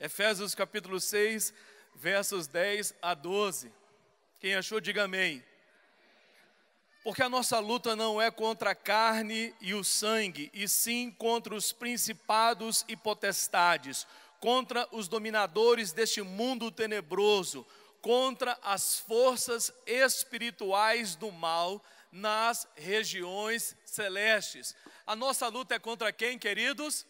Efésios capítulo 6, versos 10 a 12. Quem achou, diga amém. Porque a nossa luta não é contra a carne e o sangue, e sim contra os principados e potestades, contra os dominadores deste mundo tenebroso, contra as forças espirituais do mal nas regiões celestes. A nossa luta é contra quem, queridos?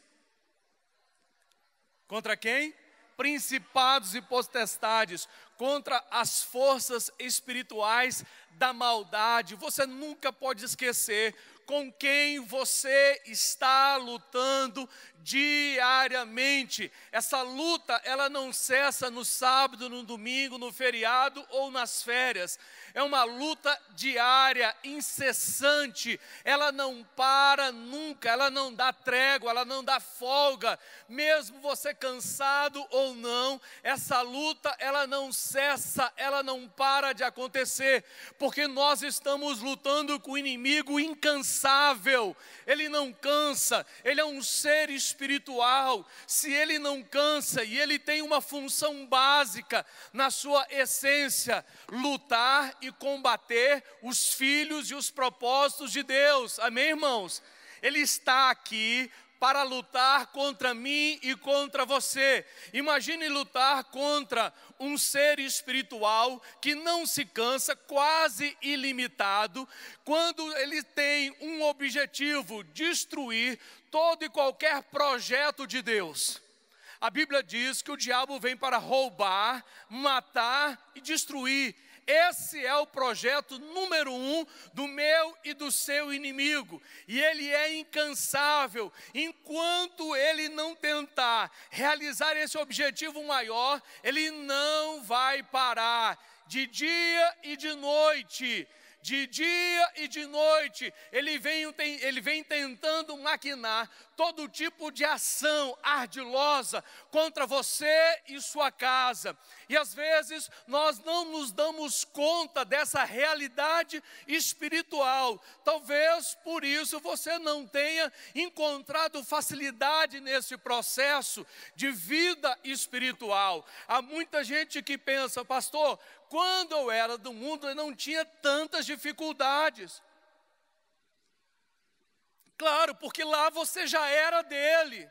Contra quem? Principados e potestades, contra as forças espirituais da maldade. Você nunca pode esquecer com quem você está lutando diariamente. Essa luta, ela não cessa no sábado, no domingo, no feriado ou nas férias. É uma luta diária, incessante. Ela não para nunca, ela não dá trégua, ela não dá folga. Mesmo você cansado ou não, essa luta, ela não cessa, ela não para de acontecer. Porque nós estamos lutando com o inimigo incansável. Ele não cansa, ele é um ser espiritual. Se ele não cansa e ele tem uma função básica na sua essência, lutar e combater os filhos e os propósitos de Deus. Amém, irmãos? Ele está aqui para lutar contra mim e contra você. Imagine lutar contra um ser espiritual que não se cansa, quase ilimitado, quando ele tem um objetivo: destruir todo e qualquer projeto de Deus. A Bíblia diz que o diabo vem para roubar, matar e destruir. Esse é o projeto número 1 do meu e do seu inimigo. E ele é incansável. Enquanto ele não tentar realizar esse objetivo maior, ele não vai parar. De dia e de noite. De dia e de noite, ele vem tentando maquinar todo tipo de ação ardilosa contra você e sua casa. E às vezes nós não nos damos conta dessa realidade espiritual. Talvez por isso você não tenha encontrado facilidade nesse processo de vida espiritual. Há muita gente que pensa: pastor, quando eu era do mundo eu não tinha tantas dificuldades. Claro, porque lá você já era dele.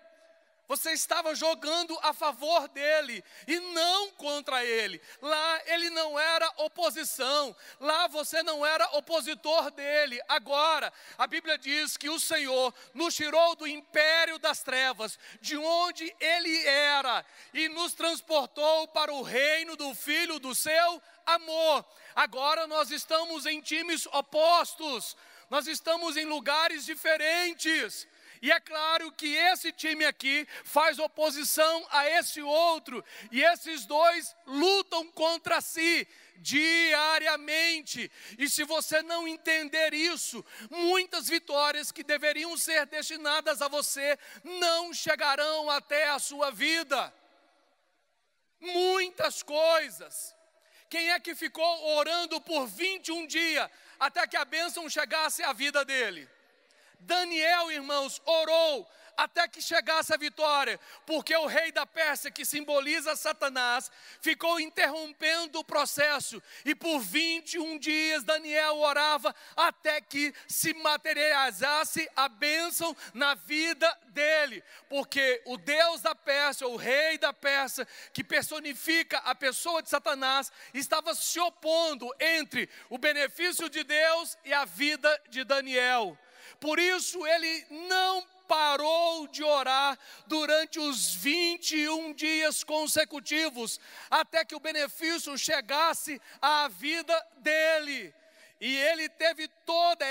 Você estava jogando a favor dele e não contra ele. Lá ele não era oposição. Lá você não era opositor dele. Agora, a Bíblia diz que o Senhor nos tirou do império das trevas, de onde ele era, e nos transportou para o reino do Filho do seu amor. Agora nós estamos em times opostos. Nós estamos em lugares diferentes. E é claro que esse time aqui faz oposição a esse outro. E esses dois lutam contra si diariamente. E se você não entender isso, muitas vitórias que deveriam ser destinadas a você não chegarão até a sua vida. Muitas coisas. Quem é que ficou orando por 21 dias até que a bênção chegasse à vida dele? Daniel, irmãos, orou até que chegasse a vitória, porque o rei da Pérsia, que simboliza Satanás, ficou interrompendo o processo, e por 21 dias Daniel orava até que se materializasse a bênção na vida dele, porque o Deus da Pérsia, o rei da Pérsia, que personifica a pessoa de Satanás, estava se opondo entre o benefício de Deus e a vida de Daniel. Por isso ele não parou de orar durante os 21 dias consecutivos, até que o benefício chegasse à vida dele. E ele teve toda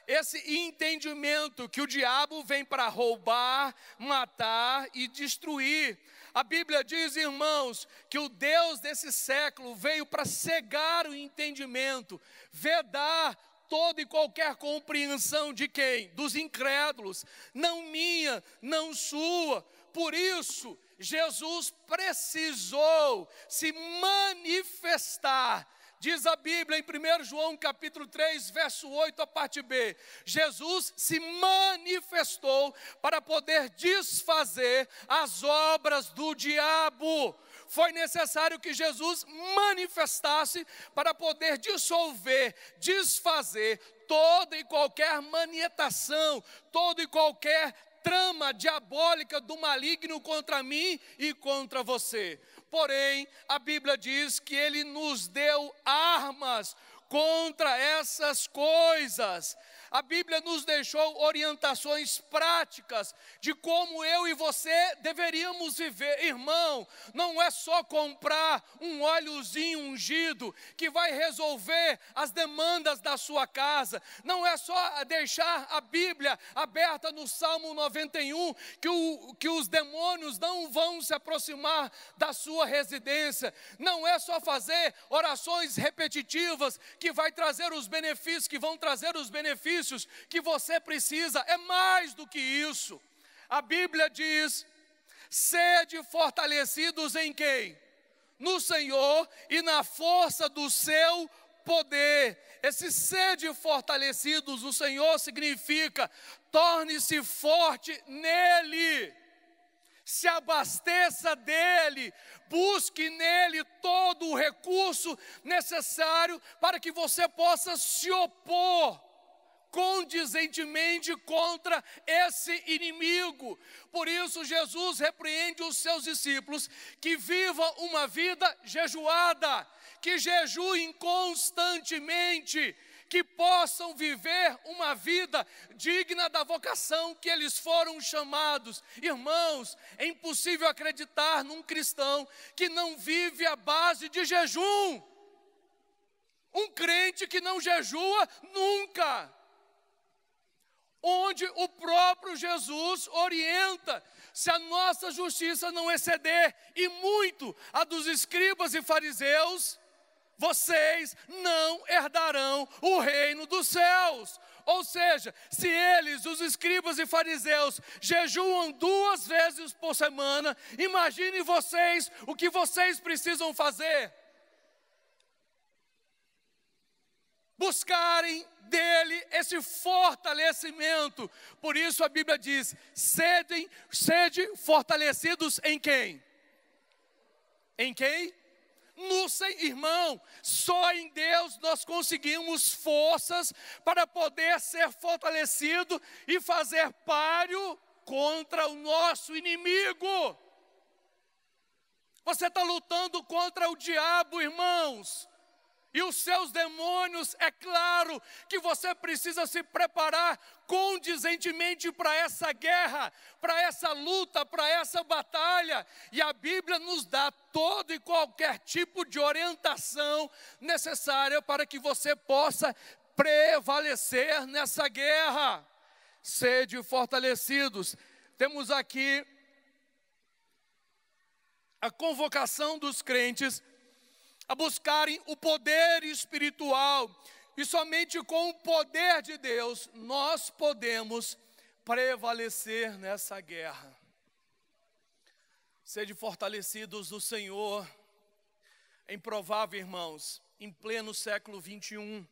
esse entendimento que o diabo vem para roubar, matar e destruir. A Bíblia diz, irmãos, que o Deus desse século veio para cegar o entendimento, vedar toda e qualquer compreensão de quem? Dos incrédulos, não minha, não sua. Por isso, Jesus precisou se manifestar Diz a Bíblia em 1 João capítulo 3, verso 8, a parte B, Jesus se manifestou para poder desfazer as obras do diabo. Foi necessário que Jesus manifestasse para poder dissolver, desfazer toda e qualquer manietação, toda e qualquer trama diabólica do maligno contra mim e contra você. Porém, a Bíblia diz que Ele nos deu armas contra essas coisas. A Bíblia nos deixou orientações práticas de como eu e você deveríamos viver. Irmão, não é só comprar um óleozinho ungido que vai resolver as demandas da sua casa. Não é só deixar a Bíblia aberta no Salmo 91 que os demônios não vão se aproximar da sua residência. Não é só fazer orações repetitivas que vai trazer os benefícios, que vão trazer os benefícios que você precisa. É mais do que isso. A Bíblia diz: sede fortalecidos em quem? No Senhor e na força do seu poder. Esse sede fortalecidos no Senhor significa: torne-se forte nele, se abasteça dele, busque nele todo o recurso necessário para que você possa se opor condizentemente contra esse inimigo. Por isso Jesus repreende os seus discípulos que vivam uma vida jejuada, que jejuem constantemente, que possam viver uma vida digna da vocação que eles foram chamados. Irmãos, é impossível acreditar num cristão que não vive à base de jejum. Um crente que não jejua nunca. Onde o próprio Jesus orienta: se a nossa justiça não exceder e muito a dos escribas e fariseus, vocês não herdarão o reino dos céus. Ou seja, se eles, os escribas e fariseus, jejuam 2 vezes por semana, imagine vocês o que vocês precisam fazer. Buscarem dele esse fortalecimento. Por isso a Bíblia diz: sede fortalecidos em quem? Em quem? Irmão, só em Deus nós conseguimos forças para poder ser fortalecido e fazer páreo contra o nosso inimigo. Você está lutando contra o diabo, irmãos, e os seus demônios. É claro que você precisa se preparar condizentemente para essa guerra, para essa luta, para essa batalha. E a Bíblia nos dá todo e qualquer tipo de orientação necessária para que você possa prevalecer nessa guerra. Sede fortalecidos. Temos aqui a convocação dos crentes a buscarem o poder espiritual, e somente com o poder de Deus nós podemos prevalecer nessa guerra. Sede fortalecidos no Senhor. É improvável, irmãos, em pleno século 21,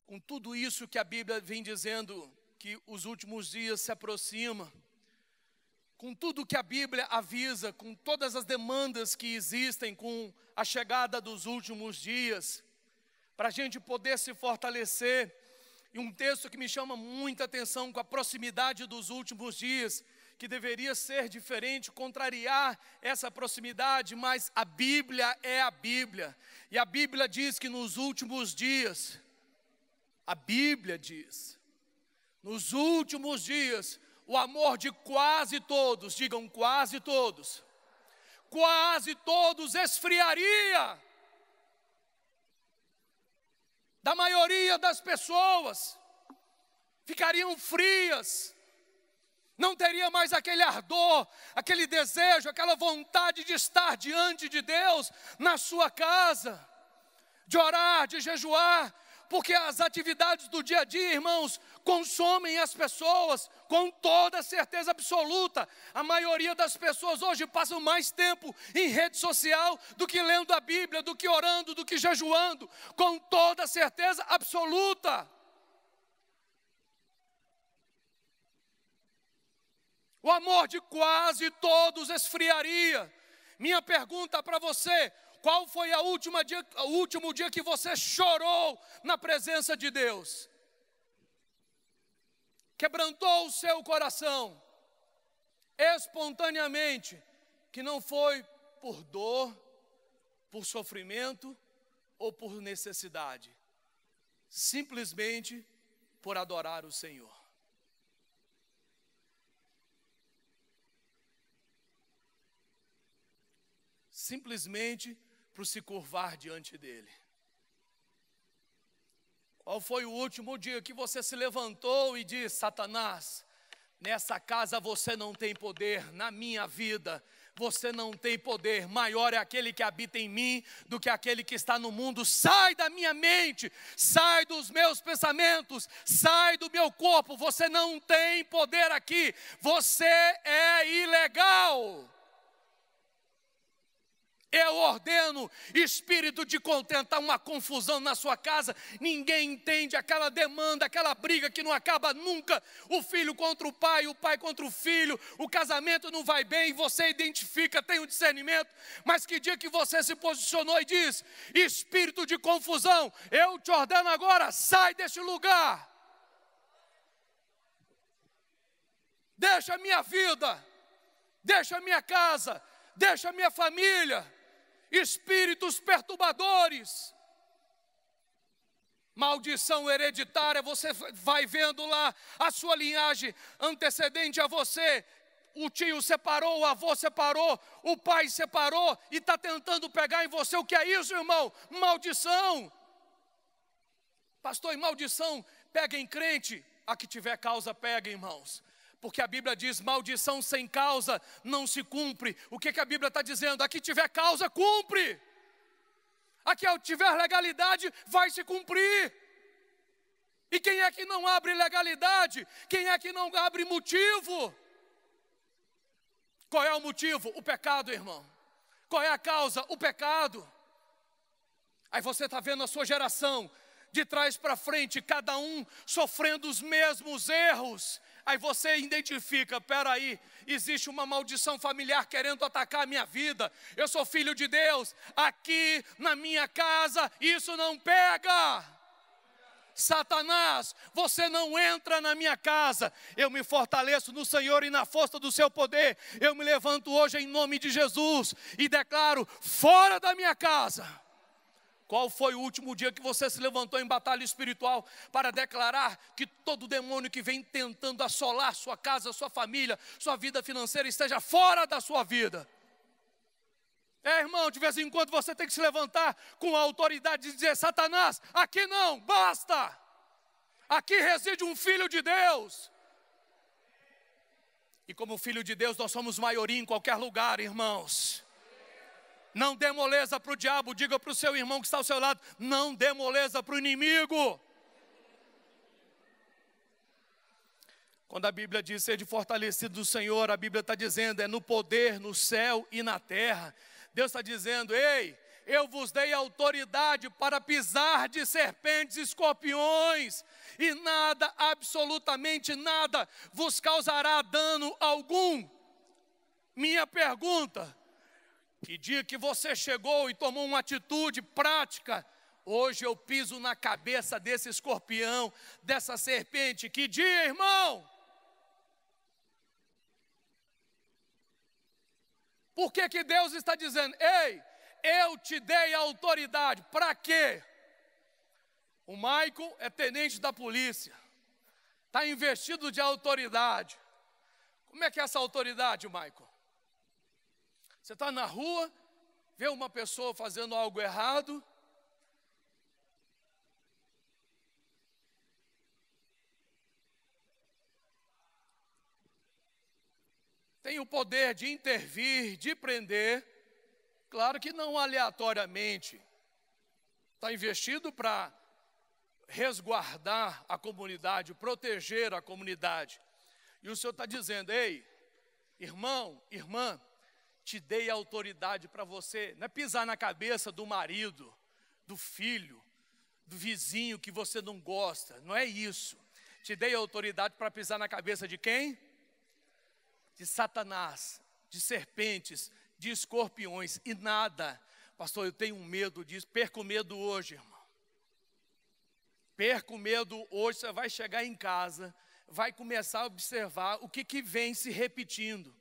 com tudo isso que a Bíblia vem dizendo, que os últimos dias se aproximam, com tudo que a Bíblia avisa, com todas as demandas que existem, com a chegada dos últimos dias, para a gente poder se fortalecer. E um texto que me chama muita atenção, com a proximidade dos últimos dias, que deveria ser diferente, contrariar essa proximidade, mas a Bíblia é a Bíblia. E a Bíblia diz que nos últimos dias, a Bíblia diz, nos últimos dias, o amor de quase todos, digam quase todos esfriaria. Da maioria das pessoas, ficariam frias, não teria mais aquele ardor, aquele desejo, aquela vontade de estar diante de Deus, na sua casa, de orar, de jejuar, porque as atividades do dia a dia, irmãos, consomem as pessoas com toda certeza absoluta. A maioria das pessoas hoje passam mais tempo em rede social do que lendo a Bíblia, do que orando, do que jejuando, com toda certeza absoluta. O amor de quase todos esfriaria. Minha pergunta para você: qual foi o último dia que você chorou na presença de Deus? Quebrantou o seu coração espontaneamente, que não foi por dor, por sofrimento ou por necessidade, simplesmente por adorar o Senhor. Simplesmente para se curvar diante dele. Qual foi o último dia que você se levantou e disse: Satanás, nessa casa você não tem poder, na minha vida você não tem poder, maior é aquele que habita em mim do que aquele que está no mundo. Sai da minha mente, sai dos meus pensamentos, sai do meu corpo, você não tem poder aqui, você é ilegal. Eu ordeno espírito de contenta, uma confusão na sua casa, ninguém entende aquela demanda, aquela briga que não acaba nunca, o filho contra o pai contra o filho, o casamento não vai bem, você identifica, tem um discernimento, mas que dia que você se posicionou e diz: espírito de confusão, eu te ordeno agora, sai deste lugar, deixa a minha vida, deixa a minha casa, deixa a minha família. Espíritos perturbadores, maldição hereditária, você vai vendo lá a sua linhagem antecedente a você, o tio separou, o avô separou, o pai separou e está tentando pegar em você. O que é isso, irmão? Maldição. Pastor, e maldição pega em crente? A que tiver causa pega, irmãos. Porque a Bíblia diz: maldição sem causa não se cumpre. O que a Bíblia está dizendo? Aqui tiver causa, cumpre. Aqui tiver legalidade, vai se cumprir. E quem é que não abre legalidade? Quem é que não abre motivo? Qual é o motivo? O pecado, irmão. Qual é a causa? O pecado. Aí você está vendo a sua geração, de trás para frente, cada um sofrendo os mesmos erros. Aí você identifica: peraí, existe uma maldição familiar querendo atacar a minha vida. Eu sou filho de Deus, aqui na minha casa isso não pega. Satanás, você não entra na minha casa. Eu me fortaleço no Senhor e na força do seu poder. Eu me levanto hoje em nome de Jesus e declaro: fora da minha casa. Qual foi o último dia que você se levantou em batalha espiritual para declarar que todo demônio que vem tentando assolar sua casa, sua família, sua vida financeira esteja fora da sua vida? Irmão, de vez em quando você tem que se levantar com a autoridade de dizer: Satanás, aqui não, basta. Aqui reside um filho de Deus. E como filho de Deus nós somos maioria em qualquer lugar, irmãos. Não dê moleza para o diabo. Diga para o seu irmão que está ao seu lado: não dê moleza para o inimigo. Quando a Bíblia diz ser fortalecido do Senhor, a Bíblia está dizendo é no poder, no céu e na terra. Deus está dizendo: ei, eu vos dei autoridade para pisar de serpentes e escorpiões, e nada, absolutamente nada, vos causará dano algum. Minha pergunta: que dia que você chegou e tomou uma atitude prática? Hoje eu piso na cabeça desse escorpião, dessa serpente. Que dia, irmão? Por que Deus está dizendo: ei, eu te dei autoridade? Para quê? O Michael é tenente da polícia, está investido de autoridade. Como é que é essa autoridade, Michael? Você está na rua, vê uma pessoa fazendo algo errado, tem o poder de intervir, de prender, claro que não aleatoriamente, está investido para resguardar a comunidade, proteger a comunidade. E o Senhor está dizendo: ei, irmão, irmã, te dei autoridade para você, não é pisar na cabeça do marido, do filho, do vizinho que você não gosta, não é isso. Te dei autoridade para pisar na cabeça de quem? De Satanás, de serpentes, de escorpiões, e nada. Pastor, eu tenho medo disso, perco o medo hoje, irmão. Perco o medo hoje, você vai chegar em casa, vai começar a observar o que vem se repetindo.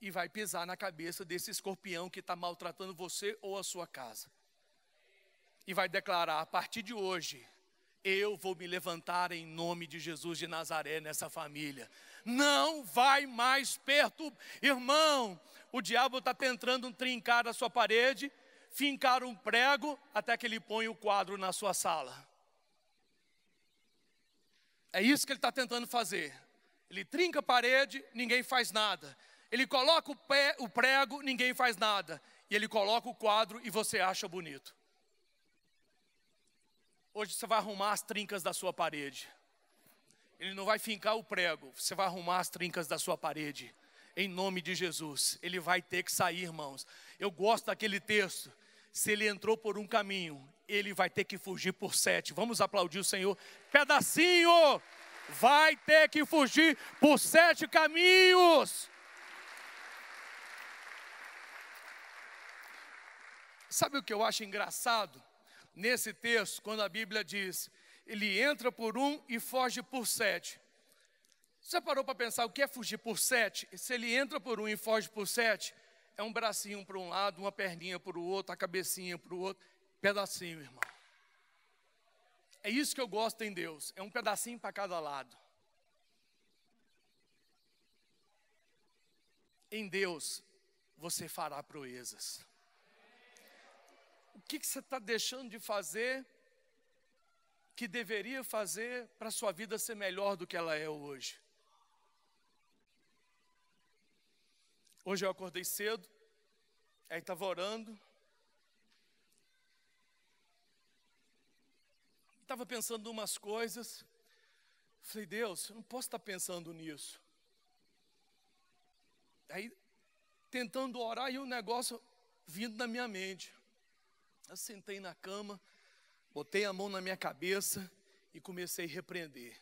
E vai pisar na cabeça desse escorpião que está maltratando você ou a sua casa. E vai declarar: a partir de hoje, eu vou me levantar em nome de Jesus de Nazaré nessa família. Não vai mais perturbar. Irmão, o diabo está tentando trincar a sua parede, fincar um prego, até que ele põe o quadro na sua sala. É isso que ele está tentando fazer. Ele trinca a parede, ninguém faz nada. Ele coloca o prego, ninguém faz nada. E ele coloca o quadro e você acha bonito. Hoje você vai arrumar as trincas da sua parede. Ele não vai fincar o prego, você vai arrumar as trincas da sua parede. Em nome de Jesus. Ele vai ter que sair, irmãos. Eu gosto daquele texto. Se ele entrou por um caminho, ele vai ter que fugir por 7. Vamos aplaudir o Senhor. Pedacinho! Vai ter que fugir por 7 caminhos. Sabe o que eu acho engraçado? Nesse texto, quando a Bíblia diz: ele entra por um e foge por 7. Você parou para pensar o que é fugir por 7? Se ele entra por um e foge por 7, é um bracinho para um lado, uma perninha para o outro, a cabecinha para o outro, pedacinho, irmão. É isso que eu gosto em Deus, é um pedacinho para cada lado. Em Deus, você fará proezas. O que você está deixando de fazer, que deveria fazer para a sua vida ser melhor do que ela é hoje? Hoje eu acordei cedo, aí estava orando, estava pensando em umas coisas, falei: Deus, eu não posso estar pensando nisso. Aí, tentando orar, e o negócio vindo na minha mente. Eu sentei na cama, botei a mão na minha cabeça e comecei a repreender.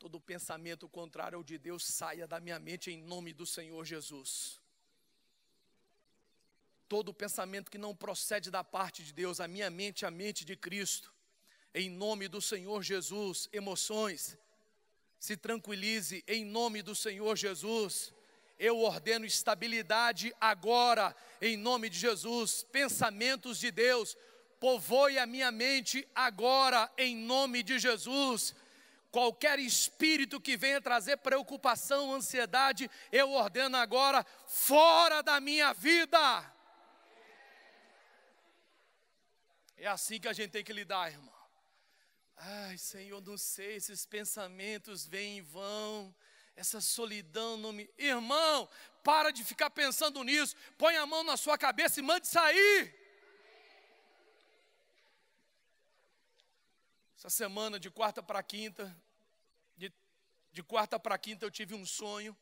Todo pensamento contrário ao de Deus saia da minha mente em nome do Senhor Jesus. Todo pensamento que não procede da parte de Deus, a minha mente, a mente de Cristo, em nome do Senhor Jesus. Emoções, se tranquilize em nome do Senhor Jesus. Eu ordeno estabilidade agora, em nome de Jesus. Pensamentos de Deus, povoe a minha mente agora, em nome de Jesus. Qualquer espírito que venha trazer preocupação, ansiedade, eu ordeno agora, fora da minha vida. É assim que a gente tem que lidar, irmão. Ai, Senhor, não sei, esses pensamentos vêm e vão. Essa solidão não me... Irmão, para de ficar pensando nisso. Põe a mão na sua cabeça e mande sair. Essa semana, de quarta para quinta, de quarta para quinta eu tive um sonho,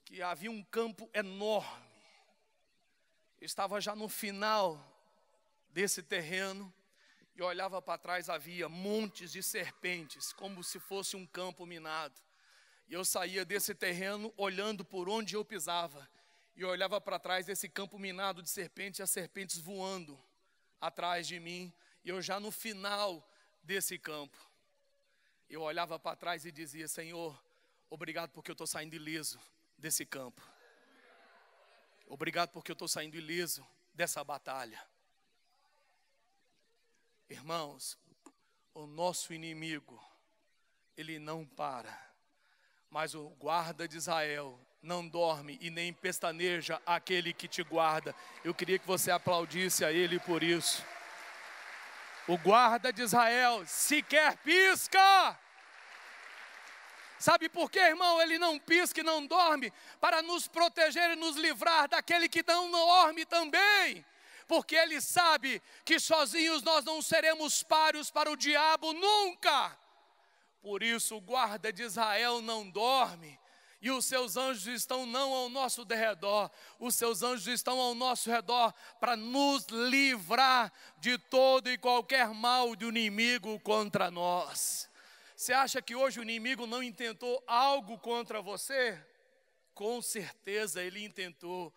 que havia um campo enorme. Eu estava já no final desse terreno, e olhava para trás, havia montes de serpentes, como se fosse um campo minado. E eu saía desse terreno olhando por onde eu pisava. E eu olhava para trás desse campo minado de serpentes, e as serpentes voando atrás de mim. E eu já no final desse campo. Eu olhava para trás e dizia: Senhor, obrigado porque eu estou saindo ileso desse campo. Obrigado porque eu estou saindo ileso dessa batalha. Irmãos, o nosso inimigo, ele não para. Mas o guarda de Israel não dorme e nem pestaneja aquele que te guarda. Eu queria que você aplaudisse a ele por isso. O guarda de Israel sequer pisca. Sabe por quê, irmão? Ele não pisca e não dorme para nos proteger e nos livrar daquele que não dorme também. Porque Ele sabe que sozinhos nós não seremos páreos para o diabo nunca. Por isso o guarda de Israel não dorme, e os seus anjos estão não ao nosso derredor, os seus anjos estão ao nosso redor para nos livrar de todo e qualquer mal do inimigo contra nós. Você acha que hoje o inimigo não intentou algo contra você? Com certeza ele intentou.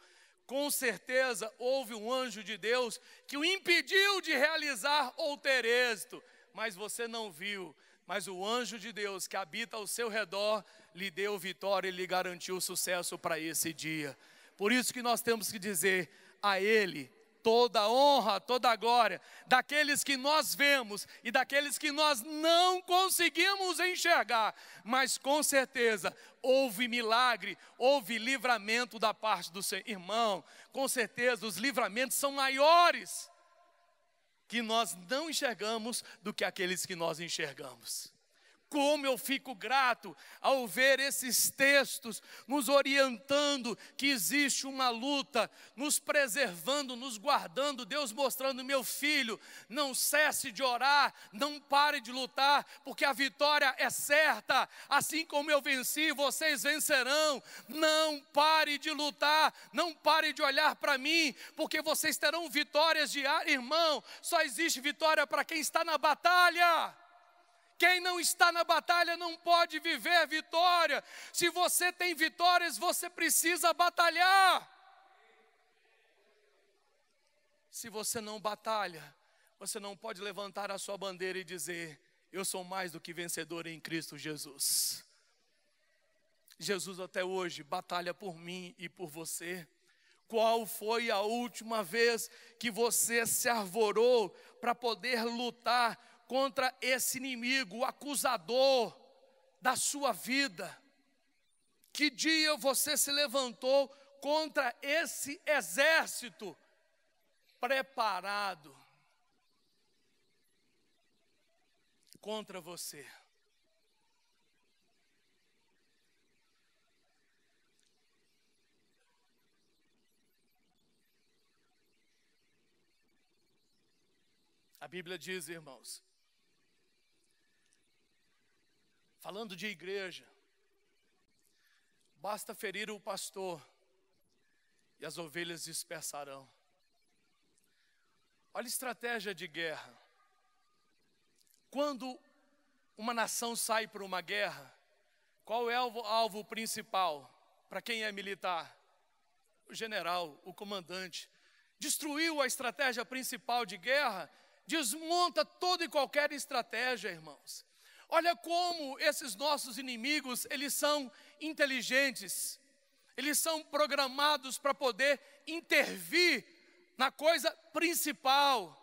Com certeza houve um anjo de Deus que o impediu de realizar ou ter êxito, mas você não viu. Mas o anjo de Deus que habita ao seu redor lhe deu vitória e lhe garantiu sucesso para esse dia. Por isso que nós temos que dizer a Ele toda a honra, toda a glória, daqueles que nós vemos e daqueles que nós não conseguimos enxergar, mas com certeza houve milagre, houve livramento da parte do Senhor. Irmão, com certeza os livramentos são maiores que nós não enxergamos do que aqueles que nós enxergamos. Como eu fico grato ao ver esses textos nos orientando que existe uma luta, nos preservando, nos guardando, Deus mostrando: meu filho, não cesse de orar, não pare de lutar, porque a vitória é certa, assim como eu venci, vocês vencerão. Não pare de lutar, não pare de olhar para mim, porque vocês terão vitórias diárias. Irmão, só existe vitória para quem está na batalha. Quem não está na batalha não pode viver vitória. Se você tem vitórias, você precisa batalhar. Se você não batalha, você não pode levantar a sua bandeira e dizer: eu sou mais do que vencedor em Cristo Jesus. Jesus até hoje batalha por mim e por você. Qual foi a última vez que você se arvorou para poder lutar contra esse inimigo, o acusador da sua vida? Que dia você se levantou contra esse exército preparado contra você? A Bíblia diz, irmãos, falando de igreja, basta ferir o pastor e as ovelhas dispersarão. Olha a estratégia de guerra. Quando uma nação sai para uma guerra, qual é o alvo principal? Para quem é militar? O general, o comandante. Destruiu a estratégia principal de guerra, desmonta toda e qualquer estratégia, irmãos. Olha como esses nossos inimigos, eles são inteligentes, eles são programados para poder intervir na coisa principal.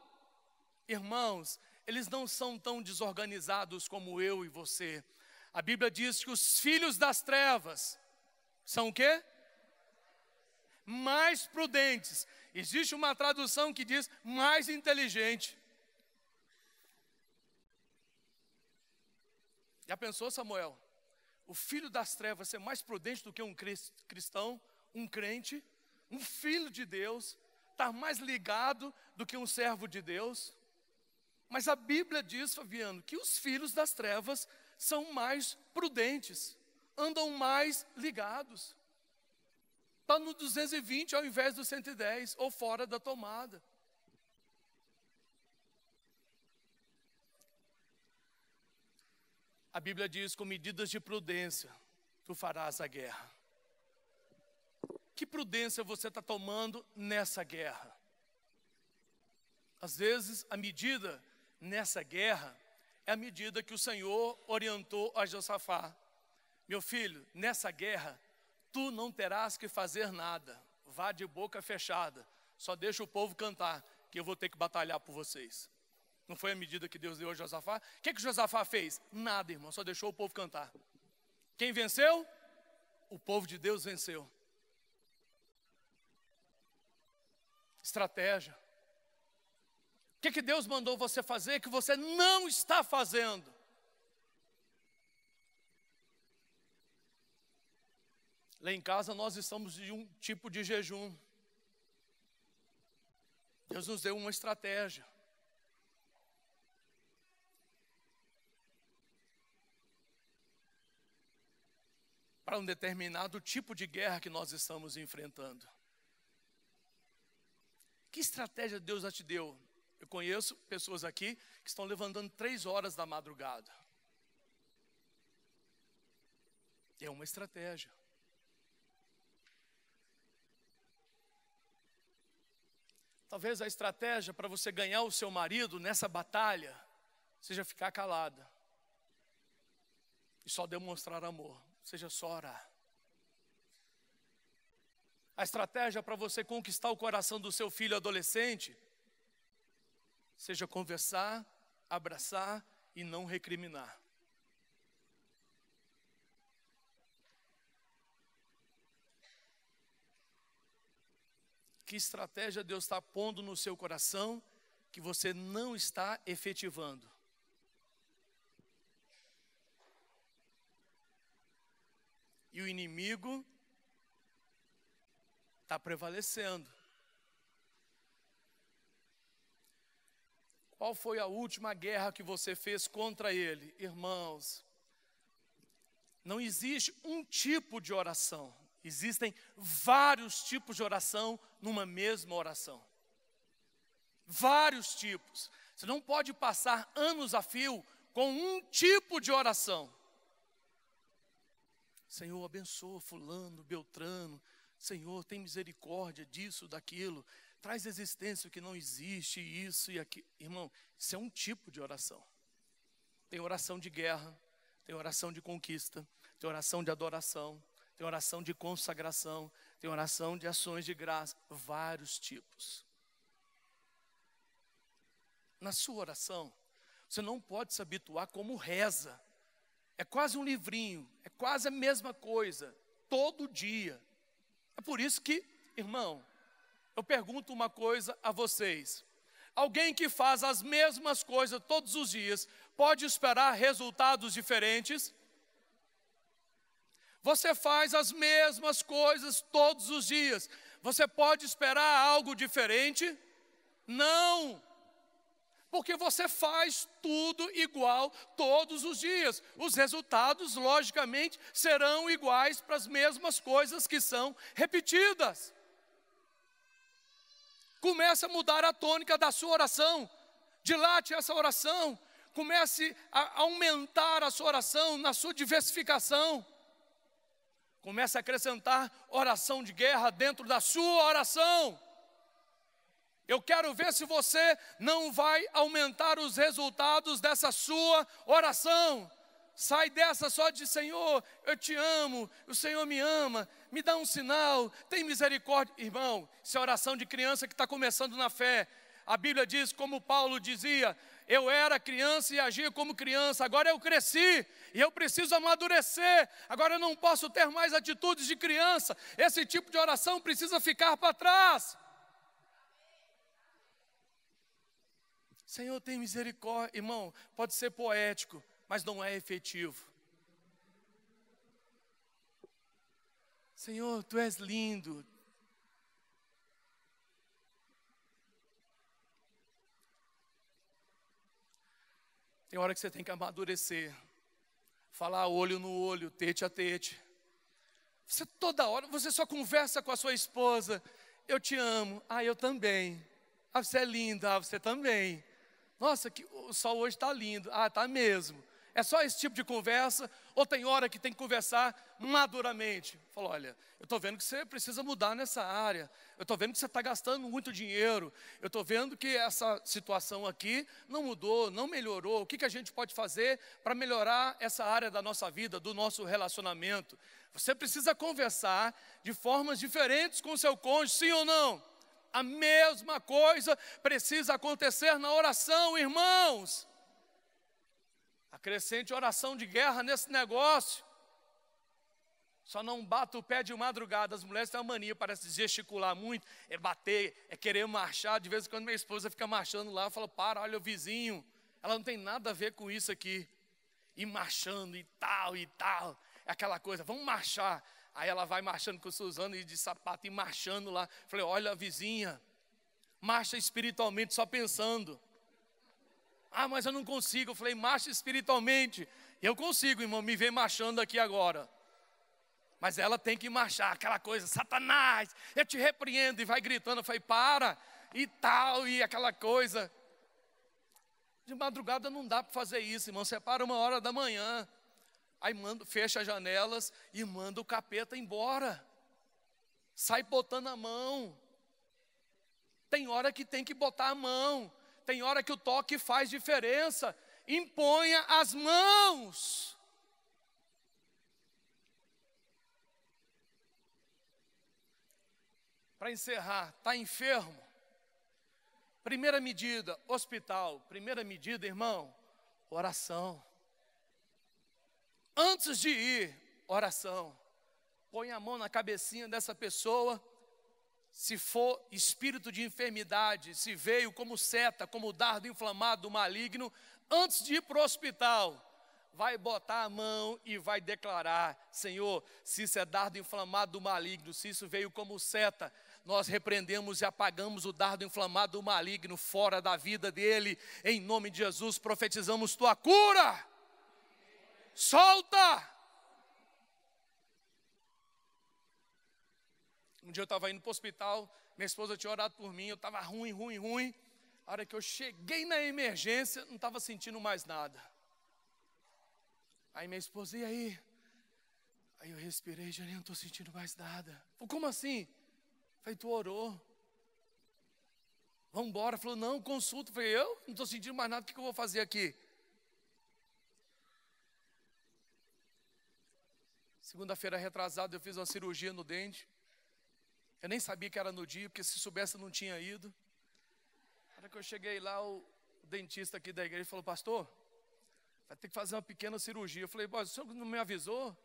Irmãos, eles não são tão desorganizados como eu e você. A Bíblia diz que os filhos das trevas são o quê? Mais prudentes. Existe uma tradução que diz mais inteligente. Já pensou, Samuel? O filho das trevas ser mais prudente do que um cristão, um crente, um filho de Deus, estar mais ligado do que um servo de Deus? Mas a Bíblia diz, Fabiano, que os filhos das trevas são mais prudentes, andam mais ligados. Está no 220 ao invés do 110, ou fora da tomada. A Bíblia diz: com medidas de prudência, tu farás a guerra. Que prudência você está tomando nessa guerra? Às vezes, a medida nessa guerra é a medida que o Senhor orientou a Josafá. Meu filho, nessa guerra, tu não terás que fazer nada. Vá de boca fechada. Só deixa o povo cantar, que eu vou ter que batalhar por vocês. Não foi a medida que Deus deu a Josafá? O que Josafá fez? Nada, irmão, só deixou o povo cantar. Quem venceu? O povo de Deus venceu. Estratégia. O que Deus mandou você fazer que você não está fazendo? Lá em casa nós estamos de um tipo de jejum. Deus nos deu uma estratégia. Para um determinado tipo de guerra que nós estamos enfrentando. Que estratégia Deus já te deu? Eu conheço pessoas aqui que estão levantando 3 horas da madrugada. É uma estratégia. Talvez a estratégia para você ganhar o seu marido nessa batalha seja ficar calada. E só demonstrar amor, seja só orar. A estratégia para você conquistar o coração do seu filho adolescente seja conversar, abraçar e não recriminar. Que estratégia Deus está pondo no seu coração que você não está efetivando? E o inimigo está prevalecendo. Qual foi a última guerra que você fez contra ele? Irmãos, não existe um tipo de oração. Existem vários tipos de oração numa mesma oração. Vários tipos. Você não pode passar anos a fio com um tipo de oração. Senhor, abençoa fulano, beltrano. Senhor, tem misericórdia disso, daquilo. Traz existência o que não existe, isso e aquilo. Irmão, isso é um tipo de oração. Tem oração de guerra, tem oração de conquista, tem oração de adoração, tem oração de consagração, tem oração de ações de graça. Vários tipos. Na sua oração, você não pode se habituar como reza. É quase um livrinho, é quase a mesma coisa, todo dia. É por isso que, irmão, eu pergunto uma coisa a vocês. Alguém que faz as mesmas coisas todos os dias, pode esperar resultados diferentes? Você faz as mesmas coisas todos os dias, você pode esperar algo diferente? Não! Porque você faz tudo igual todos os dias. Os resultados, logicamente, serão iguais para as mesmas coisas que são repetidas. Comece a mudar a tônica da sua oração. Dilate essa oração. Comece a aumentar a sua oração na sua diversificação. Comece a acrescentar oração de guerra dentro da sua oração. Eu quero ver se você não vai aumentar os resultados dessa sua oração. Sai dessa só de Senhor, eu te amo, o Senhor me ama, me dá um sinal, tem misericórdia. Irmão, isso é oração de criança que está começando na fé. A Bíblia diz, como Paulo dizia, eu era criança e agia como criança, agora eu cresci e eu preciso amadurecer. Agora eu não posso ter mais atitudes de criança. Esse tipo de oração precisa ficar para trás. Senhor, tem misericórdia. Irmão, pode ser poético, mas não é efetivo. Senhor, Tu és lindo. Tem hora que você tem que amadurecer. Falar olho no olho, tete a tete. Você toda hora, você só conversa com a sua esposa. Eu te amo. Ah, eu também. Ah, você é linda. Ah, você também. Nossa, o sol hoje está lindo. Ah, está mesmo. É só esse tipo de conversa? Ou tem hora que tem que conversar maduramente? Fala, olha, eu estou vendo que você precisa mudar nessa área. Eu estou vendo que você está gastando muito dinheiro. Eu estou vendo que essa situação aqui não mudou, não melhorou. O que a gente pode fazer para melhorar essa área da nossa vida, do nosso relacionamento? Você precisa conversar de formas diferentes com o seu cônjuge, sim ou não? A mesma coisa precisa acontecer na oração, irmãos. Acrescente oração de guerra nesse negócio. Só não bata o pé de madrugada. As mulheres têm uma mania, parece gesticular muito, é bater, é querer marchar. De vez em quando minha esposa fica marchando lá, fala, para, olha o vizinho. Ela não tem nada a ver com isso aqui. E marchando e tal, é aquela coisa, vamos marchar. Aí ela vai marchando com Suzana e de sapato e marchando lá. Falei, olha a vizinha, marcha espiritualmente só pensando. Ah, mas eu não consigo. Eu falei, marcha espiritualmente. E eu consigo, irmão, me ver marchando aqui agora. Mas ela tem que marchar, aquela coisa, Satanás, eu te repreendo, e vai gritando. Eu falei, para, e tal, e aquela coisa. De madrugada não dá para fazer isso, irmão, separa 1h da manhã. Aí fecha as janelas e manda o capeta embora. Sai botando a mão. Tem hora que tem que botar a mão. Tem hora que o toque faz diferença. Imponha as mãos. Para encerrar, está enfermo? Primeira medida, hospital. Primeira medida, irmão, oração. Antes de ir, oração. Põe a mão na cabecinha dessa pessoa. Se for espírito de enfermidade, se veio como seta, como dardo inflamado, maligno, antes de ir para o hospital, vai botar a mão e vai declarar: Senhor, se isso é dardo inflamado, maligno, se isso veio como seta, nós repreendemos e apagamos o dardo inflamado, maligno, fora da vida dele, em nome de Jesus, profetizamos tua cura. Solta! Um dia eu estava indo para o hospital, minha esposa tinha orado por mim, eu estava ruim. A hora que eu cheguei na emergência, não estava sentindo mais nada. Aí minha esposa, e aí? Aí eu respirei, já nem não estou sentindo mais nada. Falei, como assim? Falei, tu orou. Vamos embora. Falou, não, consulta. Falei, eu não estou sentindo mais nada, o que eu vou fazer aqui? Segunda-feira retrasada, eu fiz uma cirurgia no dente. Eu nem sabia que era no dia, porque se soubesse eu não tinha ido. Na hora que eu cheguei lá, o dentista aqui da igreja falou, pastor, vai ter que fazer uma pequena cirurgia. Eu falei, o senhor não me avisou? Ele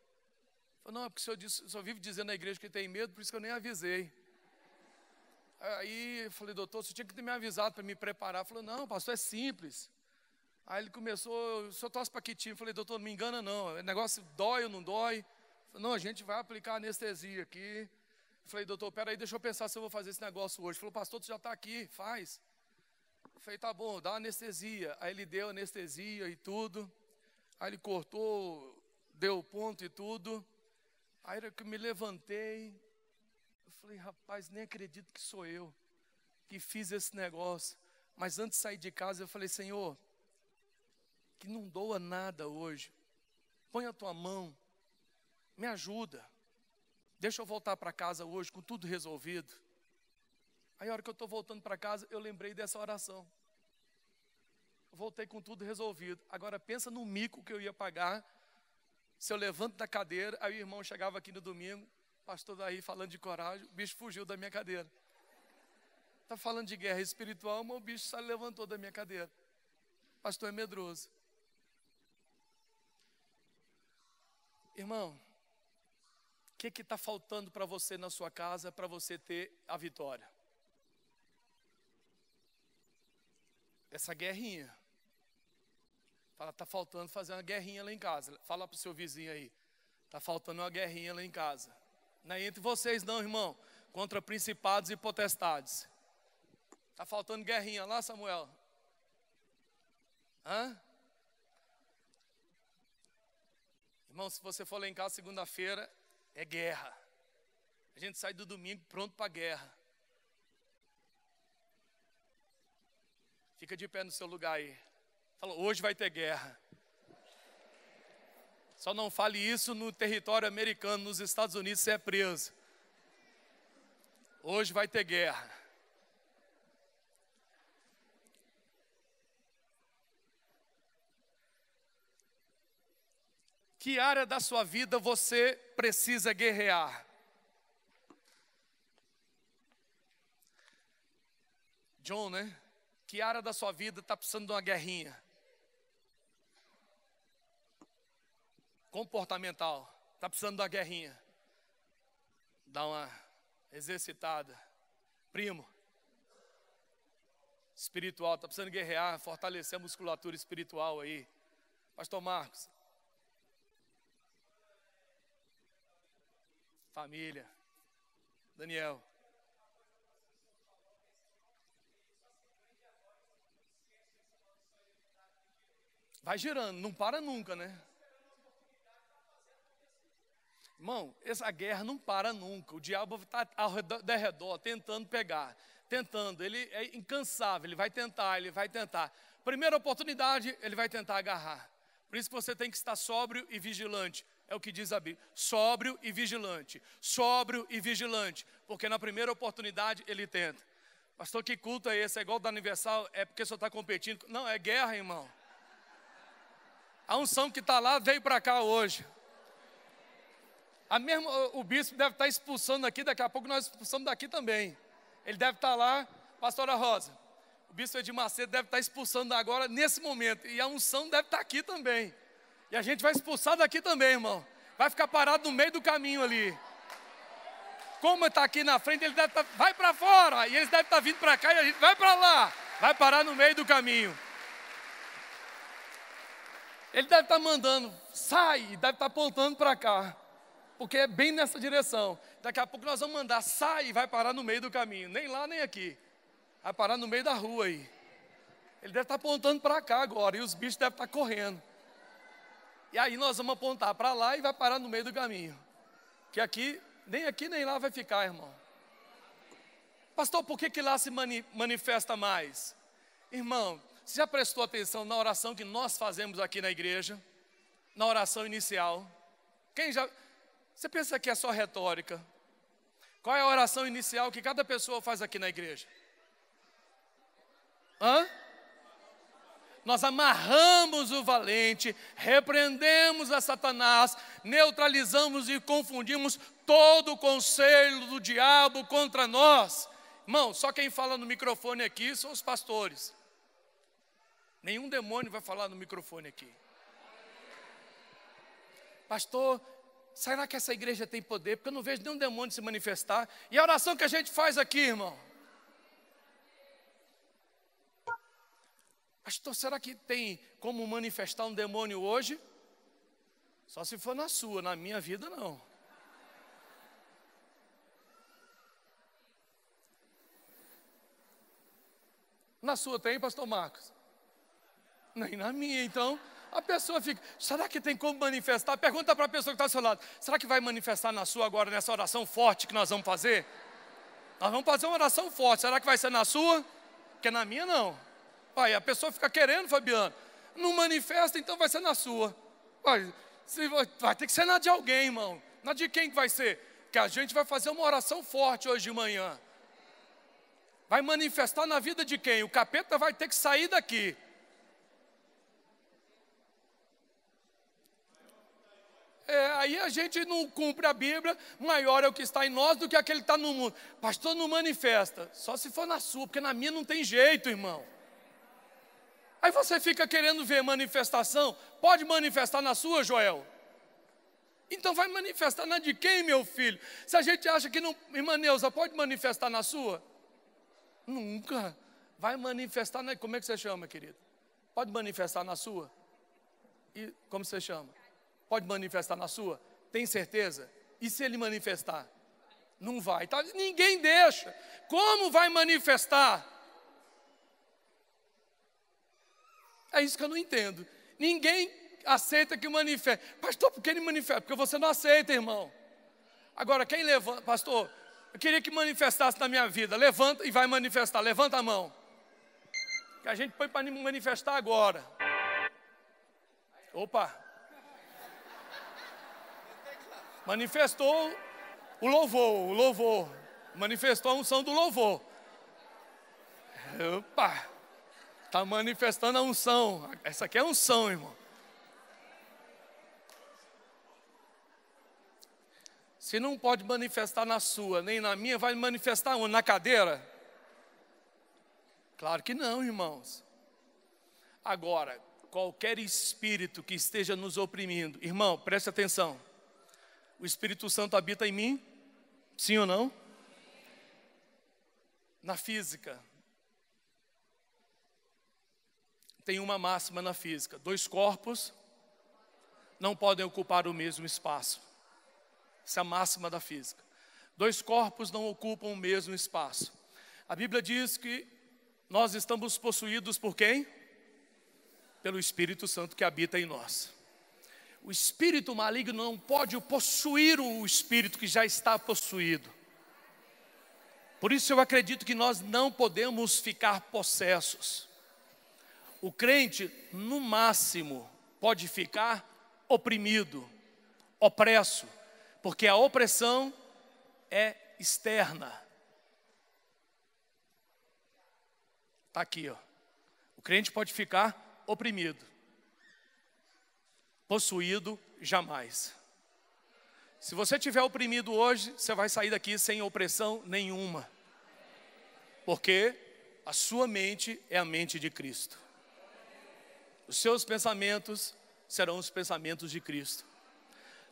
falou, não, é porque o senhor vive dizendo na igreja que tem medo, por isso que eu nem avisei. Aí eu falei, doutor, você tinha que ter me avisado para me preparar. Ele falou, não, pastor, é simples. Aí ele começou, o senhor tosse paquitinho. Eu falei, doutor, não me engana não, o negócio dói ou não dói? Ele falou, não, a gente vai aplicar anestesia aqui. Eu falei, doutor, peraí, deixa eu pensar se eu vou fazer esse negócio hoje. Ele falou, pastor, tu já está aqui, faz. Eu falei, tá bom, dá anestesia. Aí ele deu anestesia e tudo. Aí ele cortou, deu o ponto e tudo. Aí eu me levantei. Eu falei, rapaz, nem acredito que sou eu que fiz esse negócio. Mas antes de sair de casa, eu falei, Senhor, que não doa nada hoje. Põe a tua mão, me ajuda. Deixa eu voltar para casa hoje com tudo resolvido. Aí a hora que eu estou voltando para casa, eu lembrei dessa oração. Eu voltei com tudo resolvido. Agora pensa no mico que eu ia pagar se eu levanto da cadeira, aí o irmão chegava aqui no domingo, pastor daí falando de coragem, o bicho fugiu da minha cadeira. Está falando de guerra espiritual, mas o bicho só levantou da minha cadeira. Pastor é medroso. Irmão, o que está faltando para você na sua casa para você ter a vitória? Essa guerrinha. Fala, está faltando fazer uma guerrinha lá em casa. Fala para o seu vizinho aí. Está faltando uma guerrinha lá em casa. Não é entre vocês não, irmão. Contra principados e potestades. Está faltando guerrinha lá, Samuel? Hã? Irmão, se você for lá em casa segunda-feira, é guerra. A gente sai do domingo pronto para a guerra. Fica de pé no seu lugar aí. Fala, hoje vai ter guerra. Só não fale isso no território americano, nos Estados Unidos você é preso. Hoje vai ter guerra. Que área da sua vida você precisa guerrear? John, né? Que área da sua vida está precisando de uma guerrinha? Comportamental. Está precisando de uma guerrinha. Dá uma exercitada. Primo. Espiritual. Está precisando guerrear, fortalecer a musculatura espiritual aí. Pastor Marcos. Família. Daniel. Vai girando, não para nunca, né? Irmão, essa guerra não para nunca. O diabo está ao redor tentando pegar, tentando. Ele é incansável, ele vai tentar. Primeira oportunidade, ele vai tentar agarrar. Por isso que você tem que estar sóbrio e vigilante. É o que diz a Bíblia. Sóbrio e vigilante. Sóbrio e vigilante. Porque na primeira oportunidade ele tenta. Pastor, que culto é esse? É igual do aniversário? É porque o senhor está competindo? Não, é guerra, irmão. A unção que está lá veio para cá hoje. O bispo deve estar expulsando aqui, daqui a pouco nós expulsamos daqui também. Ele deve estar lá, pastora Rosa. O bispo Edir Macedo deve estar expulsando agora, nesse momento. E a unção deve estar aqui também. E a gente vai expulsar daqui também, irmão. Vai ficar parado no meio do caminho ali. Como está aqui na frente, ele deve estar, vai para fora. E eles devem estar vindo para cá e a gente vai para lá. Vai parar no meio do caminho. Ele deve estar mandando, sai, e deve estar apontando para cá. Porque é bem nessa direção. Daqui a pouco nós vamos mandar, sai e vai parar no meio do caminho. Nem lá, nem aqui. Vai parar no meio da rua aí. Ele deve estar apontando para cá agora. E os bichos devem estar correndo. E aí nós vamos apontar para lá e vai parar no meio do caminho. Que aqui nem lá vai ficar, irmão. Pastor, por que lá se manifesta mais? Irmão, você já prestou atenção na oração que nós fazemos aqui na igreja? Na oração inicial? Você pensa que é só retórica? Qual é a oração inicial que cada pessoa faz aqui na igreja? Nós amarramos o valente, repreendemos a Satanás, neutralizamos e confundimos todo o conselho do diabo contra nós. Irmão, só quem fala no microfone aqui são os pastores. Nenhum demônio vai falar no microfone aqui. Pastor, será que essa igreja tem poder? Porque eu não vejo nenhum demônio se manifestar. E a oração que a gente faz aqui, irmão? Pastor, será que tem como manifestar um demônio hoje? Só se for na sua, na minha vida não. Na sua tem, pastor Marcos? Nem na minha, então. A pessoa fica, será que tem como manifestar? Pergunta para a pessoa que está ao seu lado, será que vai manifestar na sua agora, nessa oração forte que nós vamos fazer? Nós vamos fazer uma oração forte, será que vai ser na sua? Porque na minha não. Pai, a pessoa fica querendo, Fabiano, não manifesta, então vai ser na sua. Pai, vai ter que ser na de alguém, irmão. Na de quem que vai ser? Que a gente vai fazer uma oração forte hoje de manhã. Vai manifestar na vida de quem? O capeta vai ter que sair daqui. Aí a gente não cumpre a Bíblia, maior é o que está em nós do que aquele que está no mundo. Pastor, não manifesta, só se for na sua, porque na minha não tem jeito, irmão. Aí você fica querendo ver manifestação, pode manifestar na sua, Joel? Então vai manifestar na de quem, meu filho? Se a gente acha que não, irmã Neuza, pode manifestar na sua? Nunca. Vai manifestar na, como é que você chama, querido? Pode manifestar na sua? E como você chama? Pode manifestar na sua? Tem certeza? E se ele manifestar? Não vai, tá? Ninguém deixa. Como vai manifestar? É isso que eu não entendo. Ninguém aceita que manifeste. Pastor, por que ele manifesta? Porque você não aceita, irmão. Agora, quem levanta? Pastor, eu queria que manifestasse na minha vida. Levanta e vai manifestar. Levanta a mão. Que a gente põe para manifestar agora. Opa. Manifestou o louvor. Manifestou a unção do louvor. Opa. Está manifestando a unção. Essa aqui é a unção, irmão. Se não pode manifestar na sua, nem na minha, vai manifestar onde? Na cadeira? Claro que não, irmãos. Agora, qualquer espírito que esteja nos oprimindo, irmão, preste atenção. O Espírito Santo habita em mim? Sim ou não? Na física. Tem uma máxima na física: 2 corpos não podem ocupar o mesmo espaço. Essa é a máxima da física. 2 corpos não ocupam o mesmo espaço. A Bíblia diz que nós estamos possuídos por quem? pelo Espírito Santo que habita em nós. O espírito maligno não pode possuir o espírito que já está possuído. Por isso eu acredito que nós não podemos ficar possessos. O crente, no máximo, pode ficar oprimido, opresso, porque a opressão é externa. Está aqui, ó. O crente pode ficar oprimido, possuído jamais. Se você estiver oprimido hoje, você vai sair daqui sem opressão nenhuma, porque a sua mente é a mente de Cristo. Os seus pensamentos serão os pensamentos de Cristo.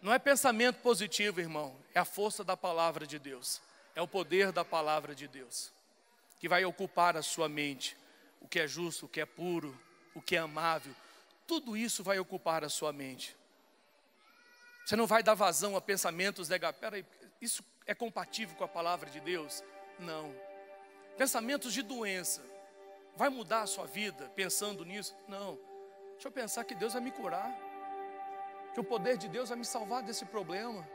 Não é pensamento positivo, irmão, é a força da palavra de Deus, é o poder da palavra de Deus, que vai ocupar a sua mente. O que é justo, o que é puro, o que é amável, tudo isso vai ocupar a sua mente. Você não vai dar vazão a pensamentos negativos. Peraí, isso é compatível com a palavra de Deus? Não. Pensamentos de doença, vai mudar a sua vida pensando nisso? Não. Deixa eu pensar que Deus vai me curar, que o poder de Deus vai me salvar desse problema,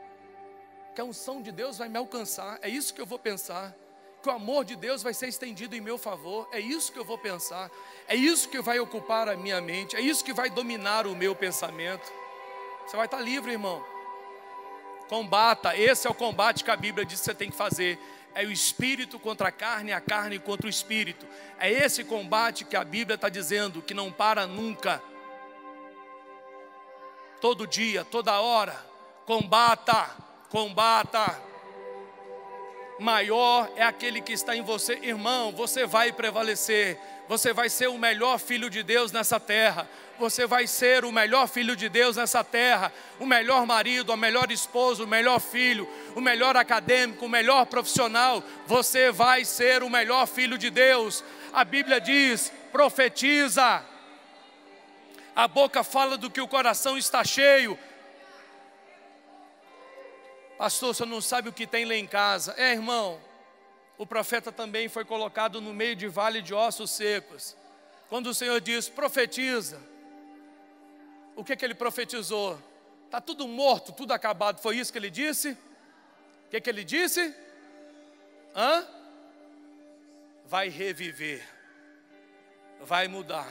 que a unção de Deus vai me alcançar. É isso que eu vou pensar. Que o amor de Deus vai ser estendido em meu favor. É isso que eu vou pensar. É isso que vai ocupar a minha mente. É isso que vai dominar o meu pensamento. Você vai estar livre, irmão. Combata. Esse é o combate que a Bíblia diz que você tem que fazer. É o espírito contra a carne contra o espírito. É esse combate que a Bíblia está dizendo que não para nunca. Todo dia, toda hora. Combata, combata. Maior é aquele que está em você. Irmão, você vai prevalecer. Você vai ser o melhor filho de Deus nessa terra. Você vai ser o melhor filho de Deus nessa terra. O melhor marido, a melhor esposa, o melhor filho, o melhor acadêmico, o melhor profissional. Você vai ser o melhor filho de Deus. A Bíblia diz, profetiza. A boca fala do que o coração está cheio. Pastor, você não sabe o que tem lá em casa. É, irmão, o profeta também foi colocado no meio de vale de ossos secos. Quando o Senhor diz, profetiza, o que ele profetizou? Está tudo morto, tudo acabado. Foi isso que ele disse? O que ele disse? Vai reviver, vai mudar.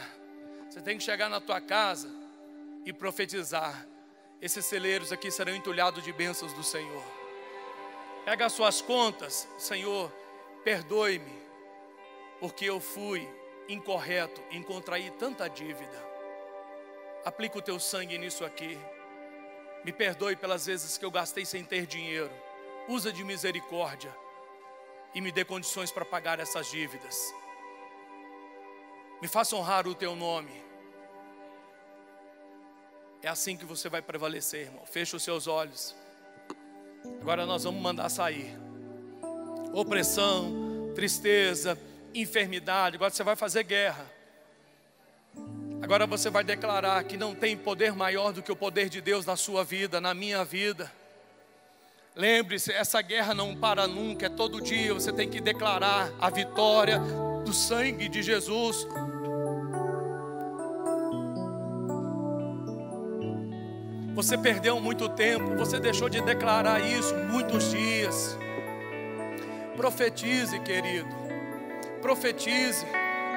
Você tem que chegar na tua casa e profetizar. Esses celeiros aqui serão entulhados de bênçãos do Senhor. Pega as suas contas. Senhor, perdoe-me, porque eu fui incorreto em contrair tanta dívida. Aplica o teu sangue nisso aqui. Me perdoe pelas vezes que eu gastei sem ter dinheiro. Usa de misericórdia e me dê condições para pagar essas dívidas. Me faça honrar o teu nome. É assim que você vai prevalecer, irmão. Fecha os seus olhos. Agora nós vamos mandar sair opressão, tristeza, enfermidade. Agora você vai fazer guerra. Agora você vai declarar que não tem poder maior do que o poder de Deus na sua vida, na minha vida. Lembre-se, essa guerra não para nunca. É todo dia você tem que declarar a vitória do sangue de Jesus. Você perdeu muito tempo, você deixou de declarar isso muitos dias. Profetize, querido. Profetize.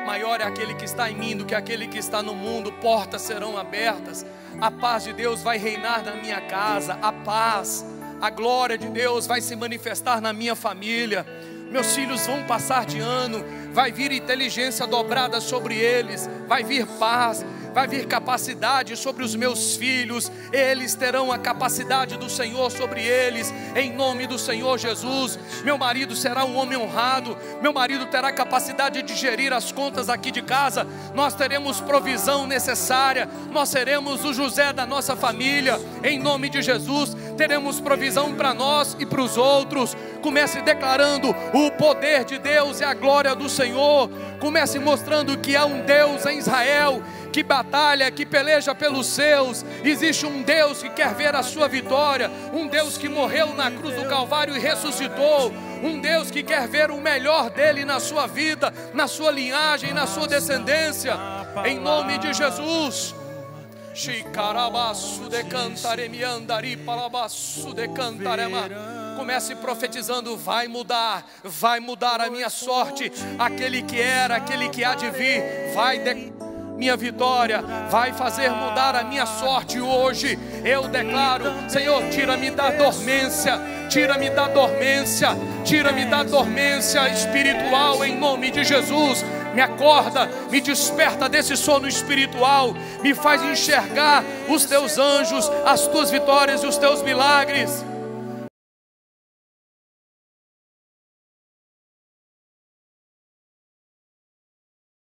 Maior é aquele que está em mim do que aquele que está no mundo. Portas serão abertas. A paz de Deus vai reinar na minha casa. A paz, a glória de Deus vai se manifestar na minha família. Meus filhos vão passar de ano. Vai vir inteligência dobrada sobre eles. Vai vir paz. Vai vir capacidade sobre os meus filhos. Eles terão a capacidade do Senhor sobre eles, em nome do Senhor Jesus. Meu marido será um homem honrado. Meu marido terá capacidade de gerir as contas aqui de casa. Nós teremos provisão necessária. Nós seremos o José da nossa família, em nome de Jesus. Teremos provisão para nós e para os outros. Comece declarando o poder de Deus e a glória do Senhor. Comece mostrando que há um Deus em Israel que batalha, que peleja pelos seus. Existe um Deus que quer ver a sua vitória, um Deus que morreu na cruz do Calvário e ressuscitou, um Deus que quer ver o melhor dele na sua vida, na sua linhagem, na sua descendência. em nome de Jesus. Shikarabasu de cantaremi andari palabasu de cantarema. Comece profetizando: vai mudar a minha sorte. Aquele que era, aquele que há de vir, minha vitória, vai fazer mudar a minha sorte hoje. Eu declaro: Senhor, tira-me da dormência, tira-me da dormência, tira-me da dormência espiritual em nome de Jesus. Me acorda, me desperta desse sono espiritual, me faz enxergar os teus anjos, as tuas vitórias e os teus milagres.